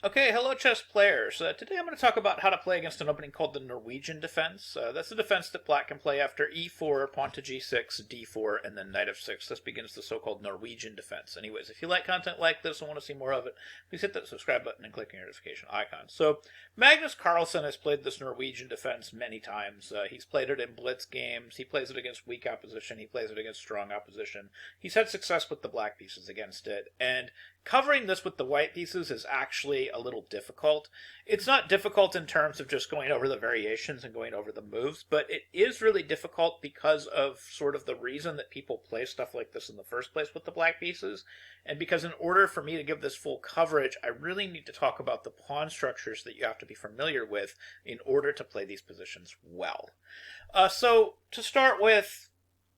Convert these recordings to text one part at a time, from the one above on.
Okay, hello chess players. Today I'm going to talk about how to play against an opening called the Norwegian Defense. That's a defense that black can play after e4, pawn to g6, d4, and then knight f6. This begins the so-called Norwegian Defense. Anyways, if you like content like this and want to see more of it, please hit that subscribe button and click the notification icon. So, Magnus Carlsen has played this Norwegian Defense many times. He's played it in blitz games, he plays it against weak opposition, he plays it against strong opposition. He's had success with the black pieces against it, and covering this with the white pieces is actually a little difficult. It's not difficult in terms of just going over the variations and going over the moves, but it is really difficult because of sort of the reason that people play stuff like this in the first place with the black pieces, and because in order for me to give this full coverage, I really need to talk about the pawn structures that you have to be familiar with in order to play these positions well. So to start with,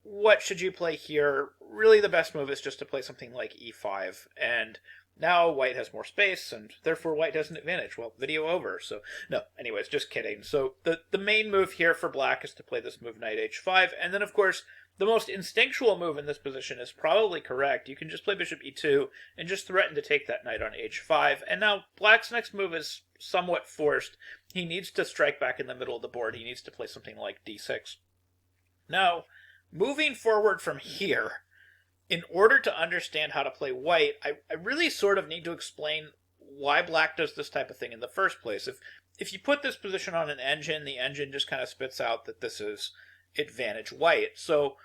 what should you play here? Really, the best move is just to play something like e5, and now white has more space, and therefore white has an advantage. Well, video over, so no, anyways, just kidding. So the main move here for black is to play this move knight h5, and then of course, the most instinctual move in this position is probably correct. You can just play bishop e2 and just threaten to take that knight on h5, and now black's next move is somewhat forced. He needs to strike back in the middle of the board. He needs to play something like d6. Now, moving forward from here, in order to understand how to play white, I really sort of need to explain why black does this type of thing in the first place. If you put this position on an engine, the engine just kind of spits out that this is advantage white. So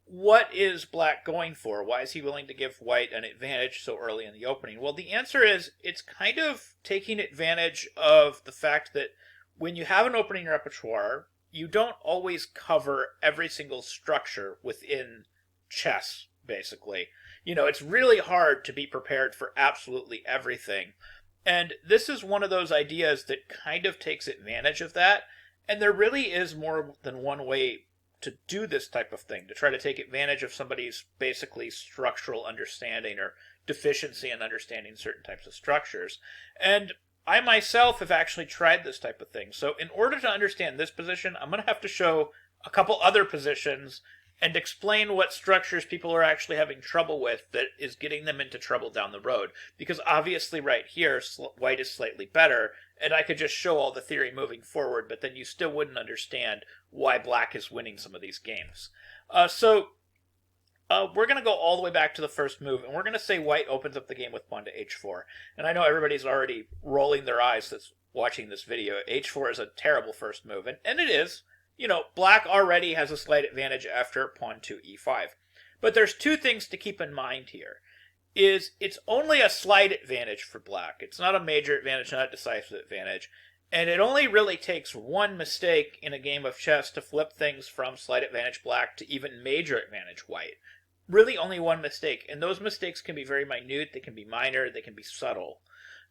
what is black going for? Why is he willing to give white an advantage so early in the opening? Well, the answer is it's kind of taking advantage of the fact that when you have an opening repertoire, you don't always cover every single structure within chess, basically. You know, it's really hard to be prepared for absolutely everything. And this is one of those ideas that kind of takes advantage of that. And there really is more than one way to do this type of thing, to try to take advantage of somebody's basically structural understanding or deficiency in understanding certain types of structures. And I myself have actually tried this type of thing. So in order to understand this position, I'm going to have to show a couple other positions and explain what structures people are actually having trouble with that is getting them into trouble down the road. Because obviously right here, white is slightly better, and I could just show all the theory moving forward, but then you still wouldn't understand why black is winning some of these games. We're going to go all the way back to the first move, and we're going to say white opens up the game with pawn to h4. And I know everybody's already rolling their eyes that's watching this video. h4 is a terrible first move, and it is. You know, black already has a slight advantage after pawn to e5. But there's two things to keep in mind here. It's only a slight advantage for black. It's not a major advantage, not a decisive advantage. And it only really takes one mistake in a game of chess to flip things from slight advantage black to even major advantage white. Really only one mistake. And those mistakes can be very minute, they can be minor, they can be subtle.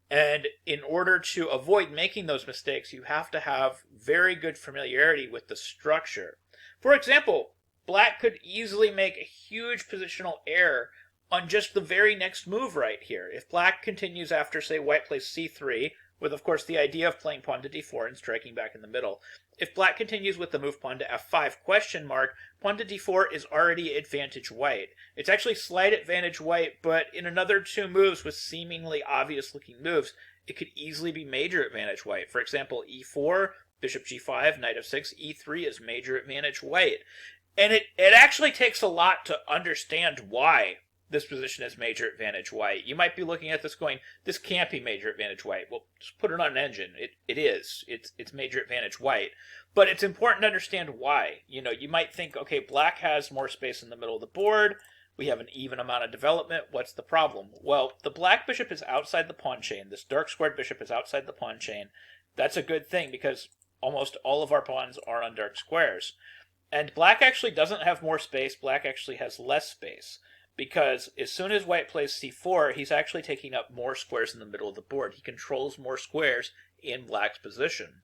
And in order to avoid making those mistakes, you have to have very good familiarity with the structure. For example, black could easily make a huge positional error on just the very next move right here. If black continues after, say, white plays c3, with, of course, the idea of playing pawn to d4 and striking back in the middle. If black continues with the move pawn to f5 question mark, pawn to d4 is already advantage white. It's actually slight advantage white, but in another two moves with seemingly obvious-looking moves, it could easily be major advantage white. For example, e4, bishop g5, knight f6, e3 is major advantage white. And it actually takes a lot to understand why this position is major advantage white. You might be looking at this going, this can't be major advantage white. Well, just put it on an engine. It is. It's major advantage white. But it's important to understand why. You know, you might think, okay, black has more space in the middle of the board. We have an even amount of development. What's the problem? Well, the black bishop is outside the pawn chain. This dark squared bishop is outside the pawn chain. That's a good thing because almost all of our pawns are on dark squares. And black actually doesn't have more space. Black actually has less space. Because as soon as white plays c4, he's actually taking up more squares in the middle of the board. He controls more squares in black's position.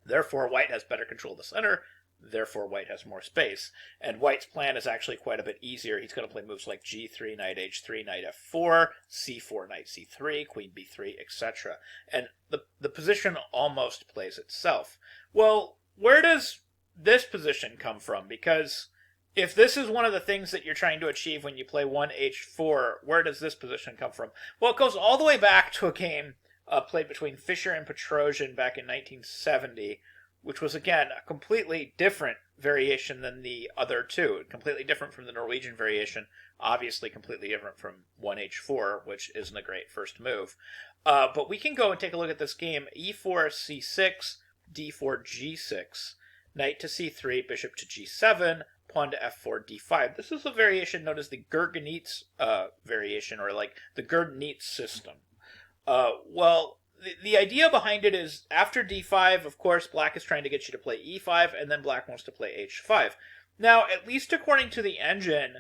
Therefore, white has better control of the center. Therefore, white has more space. And white's plan is actually quite a bit easier. He's going to play moves like g3, knight h3, knight f4, c4, knight c3, queen b3, etc. And the position almost plays itself. Well, where does this position come from? Because if this is one of the things that you're trying to achieve when you play 1h4, where does this position come from? Well, it goes all the way back to a game played between Fischer and Petrosian back in 1970, which was, again, a completely different variation than the other two. Completely different from the Norwegian variation. Obviously completely different from 1h4, which isn't a great first move. But we can go and take a look at this game. e4, c6, d4, g6, knight to c3, bishop to g7, pawn to f4, d5. This is a variation known as the Gurgenitz variation, or like the Gurgenitz system. The idea behind it is after d5, of course, black is trying to get you to play e5, and then black wants to play h5. Now, at least according to the engine,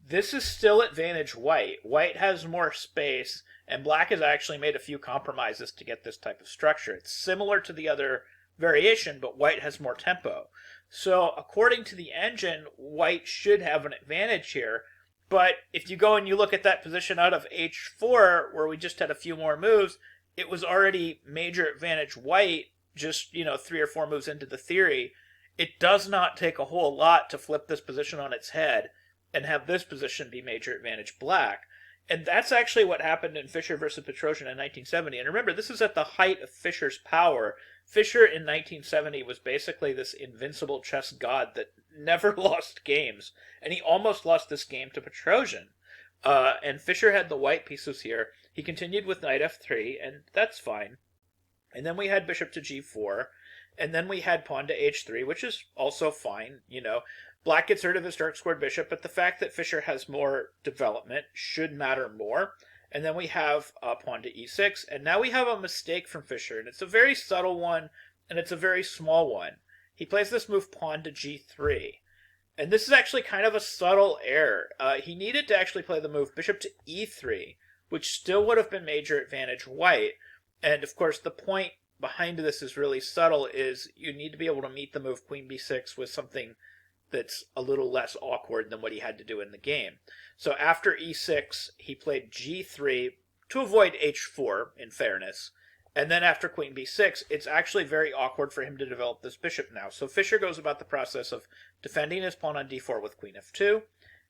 this is still advantage white. White has more space, and black has actually made a few compromises to get this type of structure. It's similar to the other variation, but white has more tempo. So, according to the engine, white should have an advantage here. But if you go and you look at that position out of h4, where we just had a few more moves, it was already major advantage white, just, 3 or 4 moves into the theory. It does not take a whole lot to flip this position on its head and have this position be major advantage black. And that's actually what happened in Fischer versus Petrosian in 1970. And remember, this is at the height of Fischer's power. Fischer in 1970 was basically this invincible chess god that never lost games. And he almost lost this game to Petrosian. And Fischer had the white pieces here. He continued with knight f3, and that's fine. And then we had bishop to g4. And then we had pawn to h3, which is also fine, Black gets rid of his dark squared bishop, but the fact that Fischer has more development should matter more. And then we have pawn to e6, and now we have a mistake from Fischer, and it's a very subtle one, and it's a very small one. He plays this move pawn to g3, and this is actually kind of a subtle error. He needed to actually play the move bishop to e3, which still would have been major advantage white, and of course the point behind this is really subtle, is you need to be able to meet the move queen b6 with something that's a little less awkward than what he had to do in the game. So after e6, he played g3 to avoid h4, in fairness. And then after queen b6, it's actually very awkward for him to develop this bishop now. So Fischer goes about the process of defending his pawn on d4 with queen f2.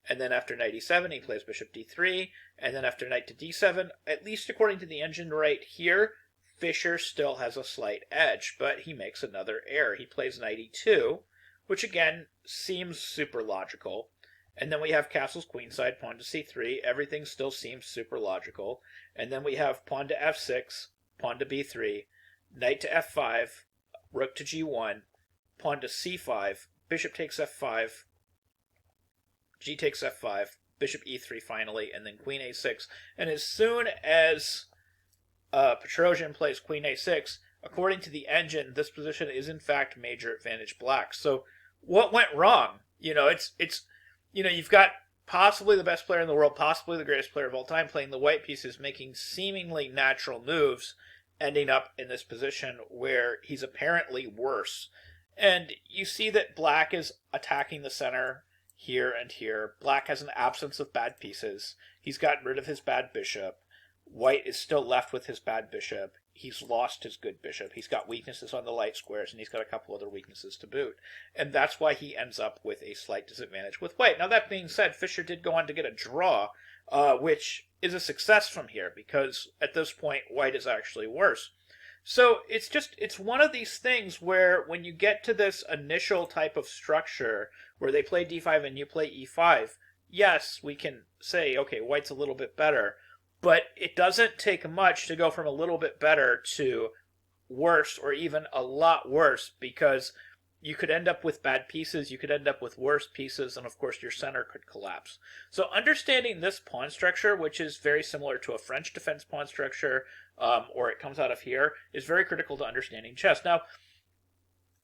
And then after knight e7, he plays bishop d3. And then after knight to d7, at least according to the engine right here, Fischer still has a slight edge. But he makes another error. He plays knight e2, which again seems super logical. And then we have castles queenside, pawn to c3. Everything still seems super logical. And then we have pawn to f6, pawn to b3, knight to f5, rook to g1, pawn to c5, bishop takes f5, g takes f5, bishop e3 finally, and then queen a6. And as soon as Petrosian plays queen a6, according to the engine, this position is in fact major advantage black. So what went wrong? You've got possibly the best player in the world, possibly the greatest player of all time, playing the white pieces, making seemingly natural moves, ending up in this position where he's apparently worse. And you see that black is attacking the center here and here. Black has an absence of bad pieces. He's gotten rid of his bad bishop. White is still left with his bad bishop. He's lost his good bishop. He's got weaknesses on the light squares, and he's got a couple other weaknesses to boot. And that's why he ends up with a slight disadvantage with white. Now, that being said, Fischer did go on to get a draw, which is a success from here, because at this point, white is actually worse. So it's one of these things where when you get to this initial type of structure where they play d5 and you play e5, yes, we can say, okay, white's a little bit better. But it doesn't take much to go from a little bit better to worse, or even a lot worse, because you could end up with bad pieces, you could end up with worse pieces, and of course your center could collapse. So understanding this pawn structure, which is very similar to a French defense pawn structure, or it comes out of here, is very critical to understanding chess. Now,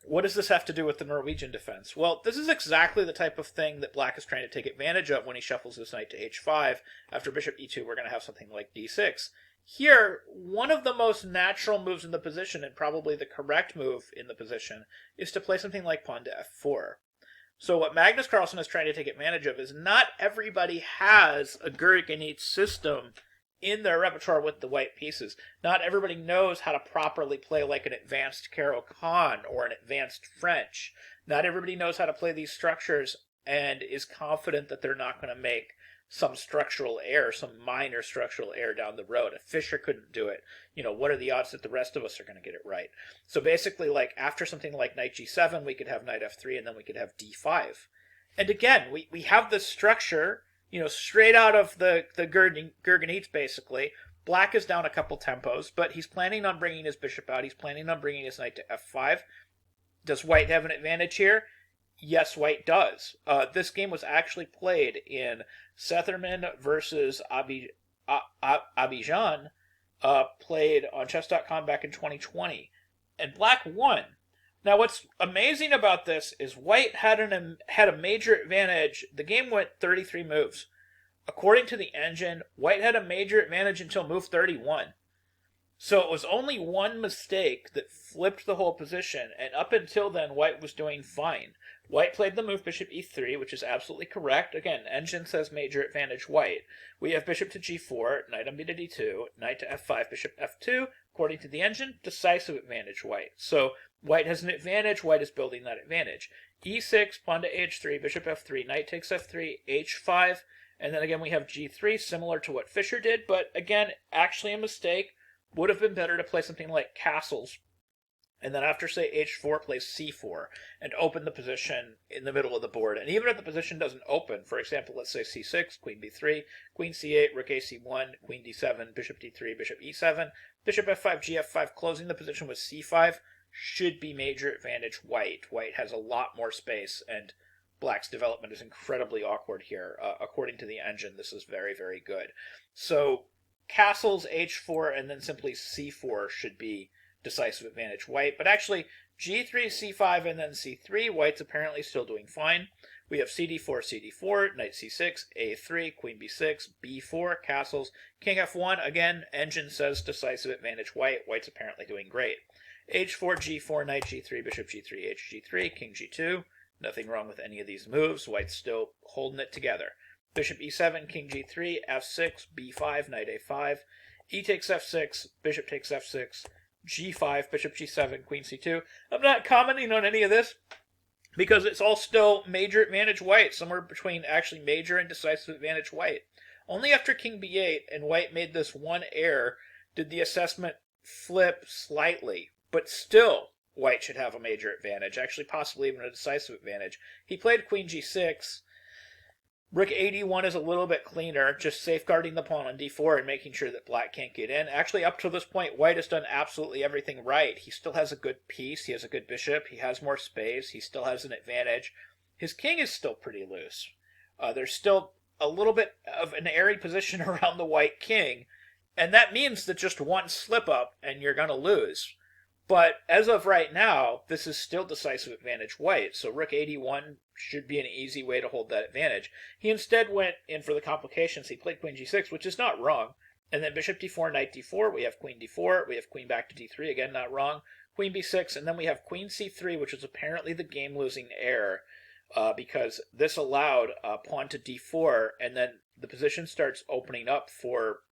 what does this have to do with the Norwegian defense? Well, this is exactly the type of thing that black is trying to take advantage of when he shuffles his knight to h5. After bishop e2, we're going to have something like d6. Here, one of the most natural moves in the position, and probably the correct move in the position, is to play something like pawn to f4. So what Magnus Carlsen is trying to take advantage of is not everybody has a Gurgenitz system in their repertoire with the white pieces. Not everybody knows how to properly play like an advanced Caro-Kann or an advanced French. Not everybody knows how to play these structures and is confident that they're not going to make some structural error, some minor structural error down the road. If Fischer couldn't do it, what are the odds that the rest of us are going to get it right? So basically, like after something like knight g7, we could have knight f3, and then we could have d5. And again, we have this structure, straight out of the Gurgenidze, basically. Black is down a couple tempos, but he's planning on bringing his bishop out. He's planning on bringing his knight to f5. Does white have an advantage here? Yes, white does. This game was actually played in Setherman versus Abidjan, played on chess.com back in 2020, and black won. Now, what's amazing about this is white had a major advantage. The game went 33 moves. According to the engine, white had a major advantage until move 31. So it was only one mistake that flipped the whole position, and up until then, white was doing fine. White played the move bishop e3, which is absolutely correct. Again, engine says major advantage white. We have bishop to g4, knight on b to d2, knight to f5, bishop f2. According to the engine, decisive advantage white. So white has an advantage, white is building that advantage. e6, pawn to h3, bishop f3, knight takes f3, h5, and then again we have g3, similar to what Fischer did, but again, actually a mistake. Would have been better to play something like castles, and then after, say, h4, play c4, and open the position in the middle of the board. And even if the position doesn't open, for example, let's say c6, queen b3, queen c8, rook ac1, queen d7, bishop d3, bishop e7, bishop f5, gf5, closing the position with c5, should be major advantage white. White has a lot more space, and black's development is incredibly awkward here. According to the engine, this is very, very good. So castles, h4, and then simply c4 should be decisive advantage white. But actually, g3, c5, and then c3, white's apparently still doing fine. We have cd4, cd4, knight c6, a3, queen b6, b4, castles, king f1. Again, engine says decisive advantage white. White's apparently doing great. h4, g4, knight g3, bishop g3, h g3, king g2. Nothing wrong with any of these moves. White's still holding it together. Bishop e7, king g3, f6, b5, knight a5, e takes f6, bishop takes f6, g5, bishop g7, queen c2. I'm not commenting on any of this because it's all still major advantage white, somewhere between actually major and decisive advantage white. Only after king b8 and white made this one error did the assessment flip slightly, but still white should have a major advantage, actually possibly even a decisive advantage. He played queen g6. Rook a1 is a little bit cleaner, just safeguarding the pawn on d4 and making sure that black can't get in. Actually, up to this point, white has done absolutely everything right. He still has a good piece, he has a good bishop, he has more space, he still has an advantage. His king is still pretty loose. There's still a little bit of an airy position around the white king, and that means that just one slip-up and you're going to lose. But as of right now, this is still decisive advantage white, so rook a1 should be an easy way to hold that advantage. He instead went in for the complications. He played queen g6, which is not wrong. And then bishop d4, knight d4, we have queen d4, we have queen back to d3, again not wrong. Queen b6, and then we have queen c3, which is apparently the game-losing error, because this allowed pawn to d4, and then the position starts opening up for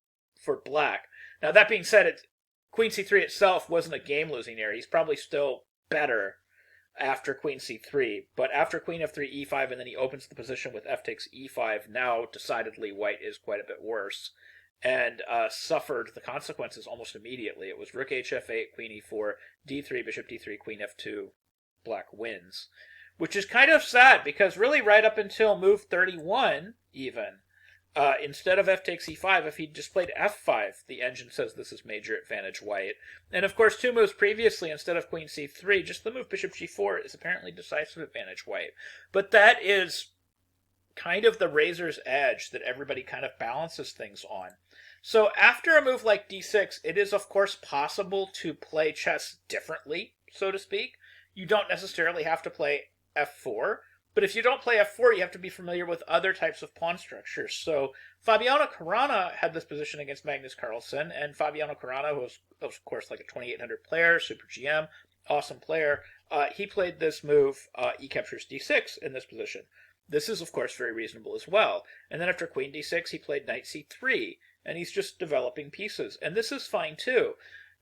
black. Now that being said, queen c3 itself wasn't a game-losing error. He's probably still better after queen c3, but after queen f3, e5, and then he opens the position with f takes e5, now decidedly white is quite a bit worse, and suffered the consequences almost immediately. It was rook hf8, queen e4, d3, bishop d3, queen f2, black wins. Which is kind of sad, because really right up until move 31, even, instead of f takes e5, if he'd just played f5, the engine says this is major advantage white. And of course, two moves previously, instead of queen c3, just the move bishop g4 is apparently decisive advantage white. But that is kind of the razor's edge that everybody kind of balances things on. So after a move like d6, it is of course possible to play chess differently, so to speak. You don't necessarily have to play f4. But if you don't play f4, you have to be familiar with other types of pawn structures. So Fabiano Caruana had this position against Magnus Carlsen, and Fabiano Caruana, who was, of course, like a 2800 player, super GM, awesome player, he played this move, e captures d6 in this position. This is, of course, very reasonable as well. And then after queen d6, he played knight c3, and he's just developing pieces. And this is fine, too.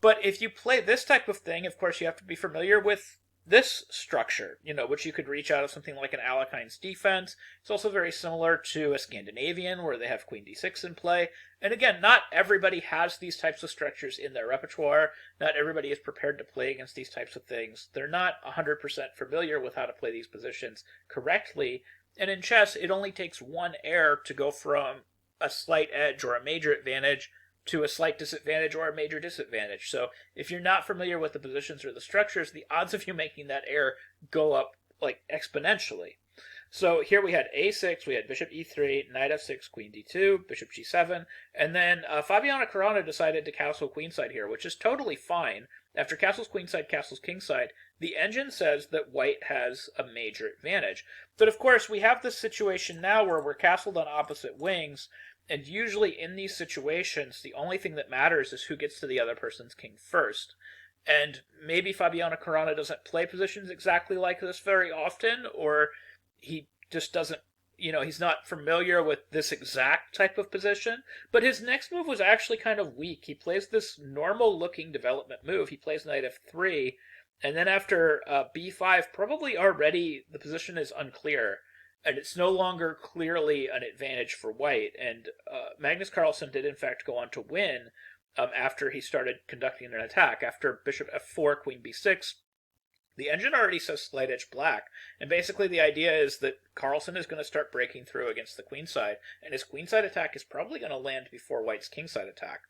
But if you play this type of thing, of course, you have to be familiar with this structure, which you could reach out of something like an Alekhein's defense. It's also very similar to a Scandinavian, where they have queen d6 in play. And again, not everybody has these types of structures in their repertoire. Not everybody is prepared to play against these types of things. They're not 100% familiar with how to play these positions correctly. And in chess, it only takes one error to go from a slight edge or a major advantage to a slight disadvantage or a major disadvantage. So if you're not familiar with the positions or the structures, the odds of you making that error go up like exponentially. So here we had a6, we had bishop e3, knight f6, queen d2, bishop g7, and then Fabiano Caruana decided to castle queenside here, which is totally fine. After castles queenside, castles kingside, the engine says that white has a major advantage. But of course, we have this situation now where we're castled on opposite wings, and usually in these situations, the only thing that matters is who gets to the other person's king first. And maybe Fabiano Caruana doesn't play positions exactly like this very often, or he just doesn't, he's not familiar with this exact type of position. But his next move was actually kind of weak. He plays this normal-looking development move. He plays knight f3, and then after b5, probably already the position is unclear. And it's no longer clearly an advantage for white. And Magnus Carlsen did, in fact, go on to win after he started conducting an attack. After bishop f4, queen b6, the engine already says slight edge black. And basically the idea is that Carlsen is going to start breaking through against the queenside. And his queenside attack is probably going to land before white's kingside attack.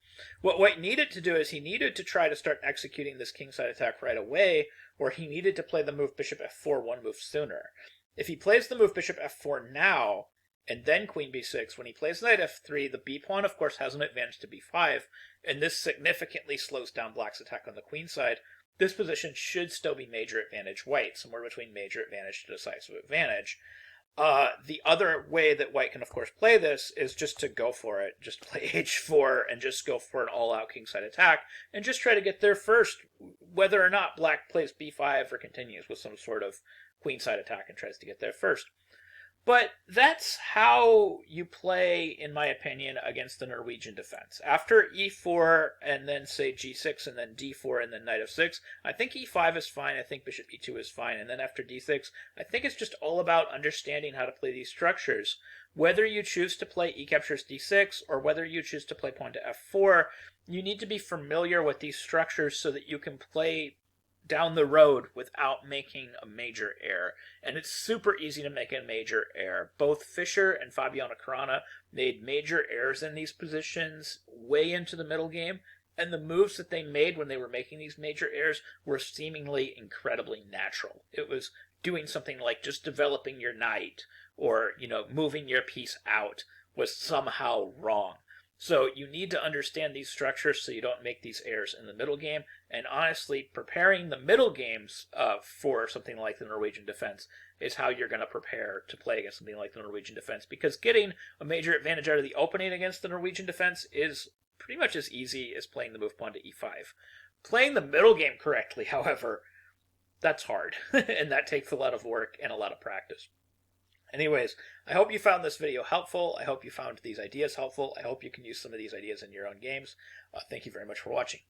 What white needed to do is he needed to try to start executing this kingside attack right away, or he needed to play the move bishop f4 one move sooner. If he plays the move bishop f4 now, and then queen b6, when he plays knight f3, the b-pawn, of course, has an advantage to b5, and this significantly slows down black's attack on the queen side. This position should still be major advantage white, somewhere between major advantage to decisive advantage. The other way that white can, of course, play this is just to go for it. Just play h4 and just go for an all-out kingside attack, and just try to get there first, whether or not black plays b5 or continues with some sort of queenside attack and tries to get there first. But that's how you play, in my opinion, against the Norwegian defense. After e4 and then say g6 and then d4 and then knight f6, I think e5 is fine, I think bishop e2 is fine, and then after d6, I think it's just all about understanding how to play these structures. Whether you choose to play e captures d6 or whether you choose to play pawn to f4, you need to be familiar with these structures so that you can play down the road without making a major error. And it's super easy to make a major error. Both Fischer and Fabiano Caruana made major errors in these positions way into the middle game, and the moves that they made when they were making these major errors were seemingly incredibly natural. It was doing something like just developing your knight, or, moving your piece out was somehow wrong. So you need to understand these structures so you don't make these errors in the middle game. And honestly, preparing the middle games for something like the Norwegian defense is how you're going to prepare to play against something like the Norwegian defense. Because getting a major advantage out of the opening against the Norwegian defense is pretty much as easy as playing the move pawn to e5. Playing the middle game correctly, however, that's hard. And that takes a lot of work and a lot of practice. Anyways, I hope you found this video helpful. I hope you found these ideas helpful. I hope you can use some of these ideas in your own games. Thank you very much for watching.